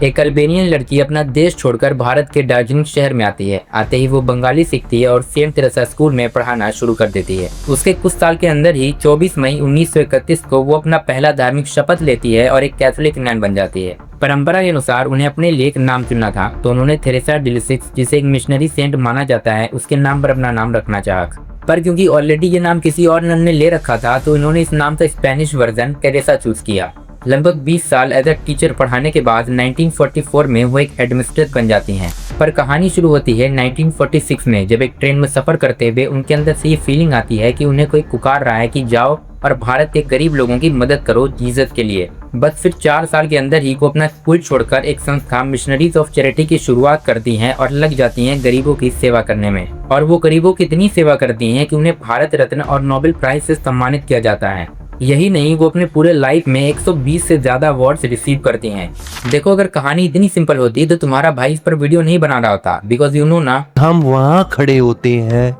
एक अल्बेनियन लड़की अपना देश छोड़कर भारत के दार्जिलिंग शहर में आती है। आते ही वो बंगाली सीखती है और सेंट तेरेसा स्कूल में पढ़ाना शुरू कर देती है। उसके कुछ साल के अंदर ही 24 मई 1931 को वो अपना पहला धार्मिक शपथ लेती है और एक कैथोलिक नन बन जाती है। परंपरा के अनुसार उन्हें अपने लिए एक नाम चुनना था, तो उन्होंने थेरेसा डे लिसिक्स, जिसे एक मिशनरी सेंट माना जाता है, उसके नाम पर अपना नाम रखना चाहा। पर क्योंकि ऑलरेडी ये नाम किसी और नन ने ले रखा था, तो इन्होंने इस नाम का स्पेनिश वर्जन टेरेसा चूज किया। लगभग 20 साल एज अ टीचर पढ़ाने के बाद 1944 में वो एक हेडमिस्ट्रेस बन जाती हैं। पर कहानी शुरू होती है 1946 में, जब एक ट्रेन में सफर करते हुए उनके अंदर से ये फीलिंग आती है कि उन्हें कोई पुकार रहा है कि जाओ और भारत के गरीब लोगों की मदद करो जीसस के लिए। बस फिर 4 साल के अंदर ही वो अपना स्कूल छोड़कर एक संस्था मिशनरीज ऑफ चैरिटी की शुरुआत करती हैं और लग जाती हैं गरीबों की सेवा करने में। और वो गरीबों की इतनी सेवा करती हैं कि उन्हें भारत रत्न और नोबेल प्राइज से सम्मानित किया जाता है। यही नहीं, वो अपने पूरे लाइफ में 120 से ज्यादा अवार्ड्स रिसीव करती हैं। देखो, अगर कहानी इतनी सिंपल होती तो तुम्हारा भाई इस पर वीडियो नहीं बना रहा होता, बिकॉज यू नो ना, हम वहाँ खड़े होते हैं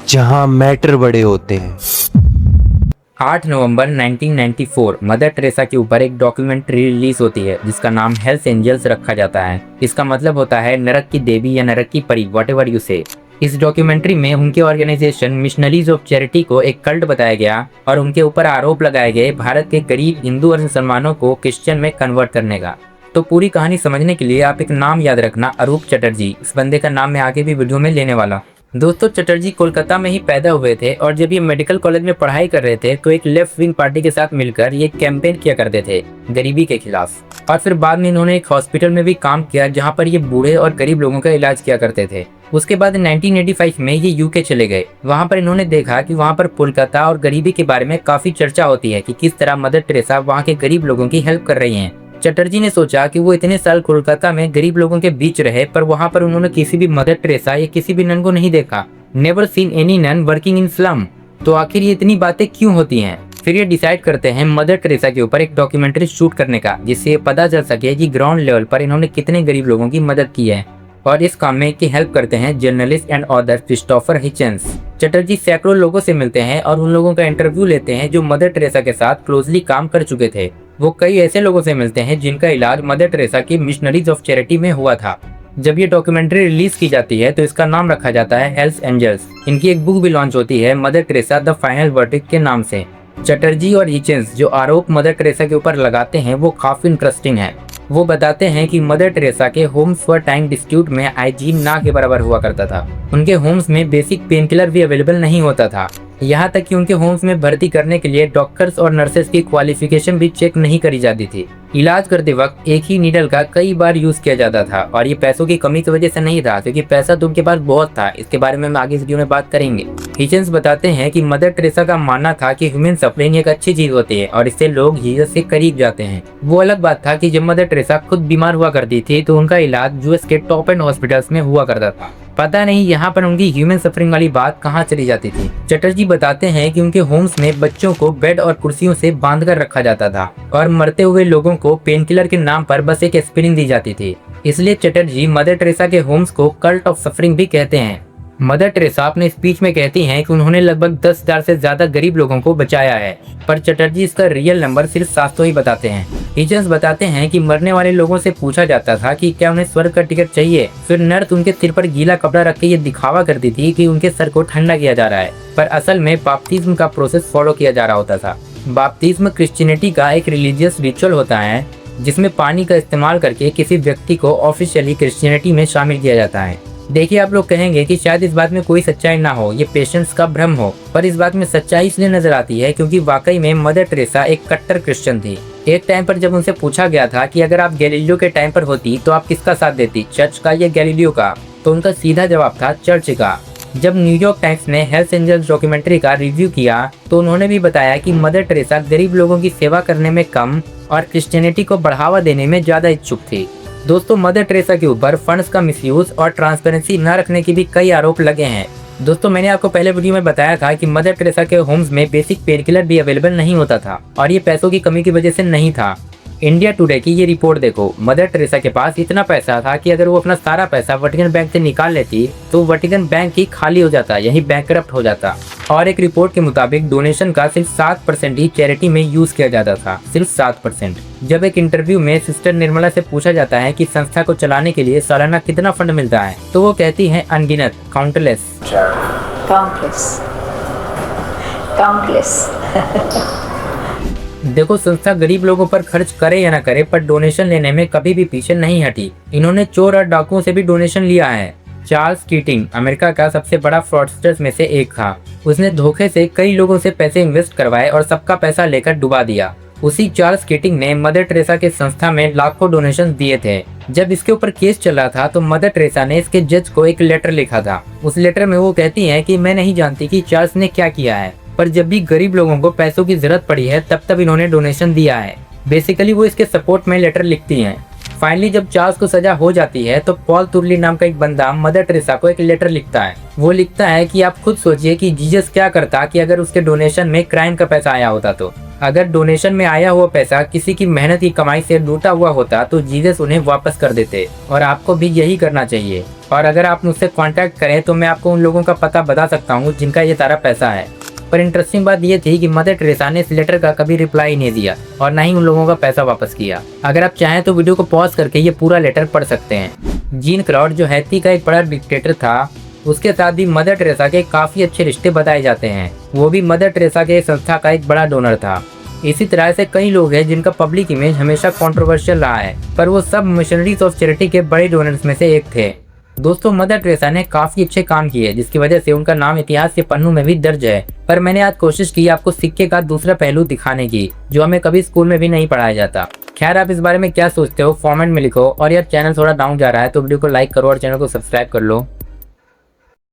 जहाँ मैटर बड़े होते हैं। 8 नवंबर 1994 मदर टेरेसा के ऊपर एक डॉक्यूमेंट्री रिलीज होती है जिसका नाम हेल्स एंजल्स रखा जाता है। इसका मतलब होता है नरक की देवी या नरक की परी, व्हाटएवर यू से। इस डॉक्यूमेंट्री में उनके ऑर्गेनाइजेशन मिशनरीज ऑफ चैरिटी को एक कल्ट बताया गया और उनके ऊपर आरोप लगाए गए भारत के गरीब हिंदू और मुसलमानों को क्रिश्चियन में कन्वर्ट करने का। तो पूरी कहानी समझने के लिए आप एक नाम याद रखना, अरूप चटर्जी। इस बंदे का नाम मैं आगे भी वीडियो में लेने वाला। दोस्तों, चटर्जी कोलकाता में ही पैदा हुए थे और जब ये मेडिकल कॉलेज में पढ़ाई कर रहे थे तो एक लेफ्ट विंग पार्टी के साथ मिलकर ये कैंपेन किया करते थे गरीबी के खिलाफ। और फिर बाद में इन्होंने एक हॉस्पिटल में भी काम किया जहां पर ये बूढ़े और गरीब लोगों का इलाज किया करते थे। उसके बाद 1985 में ये यूके चले गए। वहां पर इन्होंने देखा कि वहां पर कोलकाता और गरीबी के बारे में काफी चर्चा होती है कि किस तरह मदर टेरेसा वहां के गरीब लोगों की हेल्प कर रही हैं। चटर्जी ने सोचा कि वो इतने साल कोलकाता में गरीब लोगों के बीच रहे, पर वहां पर उन्होंने किसी भी मदर टेरेसा या किसी भी नन को नहीं देखा। Never seen any nun working in slum. तो आखिर ये इतनी बातें क्यों होती हैं? फिर ये डिसाइड करते हैं मदर टेरेसा के ऊपर एक डॉक्यूमेंट्री शूट करने का, जिससे ये पता चल सके कि ग्राउंड लेवल पर इन्होंने कितने गरीब लोगों की मदद की है। और इस काम में की हेल्प करते हैं journalist and author Christopher Hitchens. Chatterjee सैकड़ों लोगों से मिलते हैं और उन लोगों का इंटरव्यू लेते हैं जो मदर टेरेसा के साथ क्लोजली काम कर चुके थे। वो कई ऐसे लोगों से मिलते हैं जिनका इलाज मदर टेरेसा की मिशनरीज ऑफ चैरिटी में हुआ था। जब ये डॉक्यूमेंट्री रिलीज की जाती है तो इसका नाम रखा जाता है हेल्स एंजल्स। इनकी एक बुक भी लॉन्च होती है mother Teresa the final verdict के नाम से। चटर्जी और हिचन्स जो आरोप मदर टेरेसा के ऊपर लगाते हैं वो काफी इंटरेस्टिंग है। वो बताते हैं कि मदर टेरेसा के होम्स फॉर टाइम डिस्प्यूट में हाइजीन ना के बराबर हुआ करता था। उनके होम्स में बेसिक पेन किलर भी अवेलेबल नहीं होता था। यहाँ तक कि उनके होम्स में भर्ती करने के लिए डॉक्टर्स और नर्सेस की क्वालिफिकेशन भी चेक नहीं करी जाती थी। इलाज करते वक्त एक ही नीडल का कई बार यूज किया जाता था और ये पैसों की कमी की वजह से नहीं था, क्योंकि पैसा तो उनके पास बहुत था। इसके बारे में हम आगे इस वीडियो में बात करेंगे। हिचन्स बताते हैं कि मदर टेरेसा का मानना था कि ह्यूमन सफरिंग एक अच्छी चीज होती है और इससे लोग जीसस से करीब जाते हैं। वो अलग बात था कि जब मदर टेरेसा खुद बीमार हुआ करती थी तो उनका इलाज यूएस के टॉप एंड हॉस्पिटल्स में हुआ करता था। पता नहीं यहाँ पर उनकी ह्यूमन सफरिंग वाली बात कहाँ चली जाती थी। चटर्जी बताते हैं कि उनके होम्स में बच्चों को बेड और कुर्सियों से बांधकर रखा जाता था और मरते हुए लोगों को पेन किलर के नाम पर बस एक एस्पिरिन दी जाती थी। इसलिए चटर्जी मदर टेरेसा के होम्स को कल्ट ऑफ सफरिंग भी कहते हैं। मदर टेरेसा अपने स्पीच में कहती हैं कि उन्होंने लगभग 10,000 से ज्यादा गरीब लोगों को बचाया है, पर चटर्जी इसका रियल नंबर सिर्फ 700 ही बताते हैं। हिचन्स बताते हैं कि मरने वाले लोगों से पूछा जाता था कि क्या उन्हें स्वर्ग का टिकट चाहिए। फिर नर्स उनके सिर पर गीला कपड़ा रख के ये दिखावा करती थी कि उनके सर को ठंडा किया जा रहा है, पर असल में बाप्तिज्म का प्रोसेस फॉलो किया जा रहा होता था। बाप्तिज्म क्रिश्चियनिटी का एक रिलीजियस रिचुअल होता है जिसमें पानी का इस्तेमाल करके किसी व्यक्ति को ऑफिशियली क्रिश्चियनिटी में शामिल किया जाता है। देखिए, आप लोग कहेंगे कि शायद इस बात में कोई सच्चाई ना हो, ये पेशेंट्स का भ्रम हो, पर इस बात में सच्चाई इसलिए नजर आती है क्योंकि वाकई में मदर टेरेसा एक कट्टर क्रिश्चियन थी। एक टाइम पर जब उनसे पूछा गया था कि अगर आप गैलीलियो के टाइम पर होती तो आप किसका साथ देती, चर्च का या गैलीलियो का, तो उनका सीधा जवाब था चर्च का। जब न्यूयॉर्क टाइम्स ने हेल्स एंजल्स डॉक्यूमेंट्री का रिव्यू किया तो उन्होंने भी बताया कि मदर टेरेसा गरीब लोगों की सेवा करने में कम और क्रिश्चियनिटी को बढ़ावा देने में ज्यादा इच्छुक थी। दोस्तों, मदर टेरेसा के ऊपर फंड्स का मिसयूज और ट्रांसपेरेंसी न रखने के भी कई आरोप लगे हैं। दोस्तों, मैंने आपको पहले वीडियो में बताया था कि मदर टेरेसा के होम्स में बेसिक पेन किलर भी अवेलेबल नहीं होता था और ये पैसों की कमी की वजह से नहीं था। इंडिया टुडे की ये रिपोर्ट देखो, मदर टेरेसा के पास इतना पैसा था कि अगर वो अपना सारा पैसा वटिकन बैंक से निकाल लेती तो वटिकन बैंक ही खाली हो जाता, यही बैंकरप्ट हो जाता। और एक रिपोर्ट के मुताबिक डोनेशन का सिर्फ 7% ही चैरिटी में यूज किया जाता था, सिर्फ 7%। जब एक इंटरव्यू में सिस्टर निर्मला से पूछा जाता है कि संस्था को चलाने के लिए सालाना कितना फंड मिलता है, तो वो कहती है अनगिनत, काउंटलेस। देखो, संस्था गरीब लोगों पर खर्च करे या ना करे, पर डोनेशन लेने में कभी भी पीछे नहीं हटी। इन्होंने चोर और डाकुओं से भी डोनेशन लिया है। चार्ल्स कीटिंग अमेरिका का सबसे बड़ा फ्रॉडस्टर्स में से एक था। उसने धोखे से कई लोगों से पैसे इन्वेस्ट करवाए और सबका पैसा लेकर डुबा दिया। उसी चार्ल्स कीटिंग ने मदर टेरेसा के संस्था में लाखों डोनेशन दिए थे। जब इसके ऊपर केस चल रहा था तो मदर टेरेसा ने इसके जज को एक लेटर लिखा था। उस लेटर में वो कहती है कि मैं नहीं जानती कि चार्ल्स ने क्या किया है, पर जब भी गरीब लोगों को पैसों की जरूरत पड़ी है तब इन्होंने डोनेशन दिया है। बेसिकली वो इसके सपोर्ट में लेटर लिखती हैं। फाइनली जब चार्ल्स को सजा हो जाती है तो पॉल तुर्ली नाम का एक बंदा मदर टेरेसा को एक लेटर लिखता है। वो लिखता है कि आप खुद सोचिए कि जीसस क्या करता कि अगर उसके डोनेशन में क्राइम का पैसा आया होता तो। अगर डोनेशन में आया हुआ पैसा किसी की मेहनत की कमाई से लूटा हुआ होता तो जीसस उन्हें वापस कर देते, और आपको भी यही करना चाहिए। और अगर आप मुझसे कांटेक्ट करें तो मैं आपको उन लोगों का पता बता सकता हूँ जिनका ये सारा पैसा है। पर इंटरेस्टिंग बात ये थी कि मदर टेरेसा ने इस लेटर का कभी रिप्लाई नहीं दिया और ना ही उन लोगों का पैसा वापस किया। अगर आप चाहें तो वीडियो को पॉज करके ये पूरा लेटर पढ़ सकते हैं। जीन क्राउड जो हैती का एक बड़ा डिक्टेटर था, उसके साथ भी मदर टेरेसा के काफी अच्छे रिश्ते बताए जाते हैं। वो भी मदर टेरेसा के संस्था का एक बड़ा डोनर था। इसी तरह से कई लोग हैं जिनका पब्लिक इमेज हमेशा कंट्रोवर्शियल रहा है, पर वो सब मिशनरीज ऑफ चैरिटी के बड़े डोनर्स में से एक थे। दोस्तों, मदर टेरेसा ने काफी अच्छे काम किए जिसकी वजह से उनका नाम इतिहास के पन्नों में भी दर्ज है। पर मैंने आज कोशिश की आपको सिक्के का दूसरा पहलू दिखाने की, जो हमें कभी स्कूल में भी नहीं पढ़ाया जाता। खैर, आप इस बारे में क्या सोचते हो कमेंट में लिखो। और यार, चैनल थोड़ा डाउन जा रहा है तो वीडियो को लाइक करो और चैनल को सब्सक्राइब कर लो।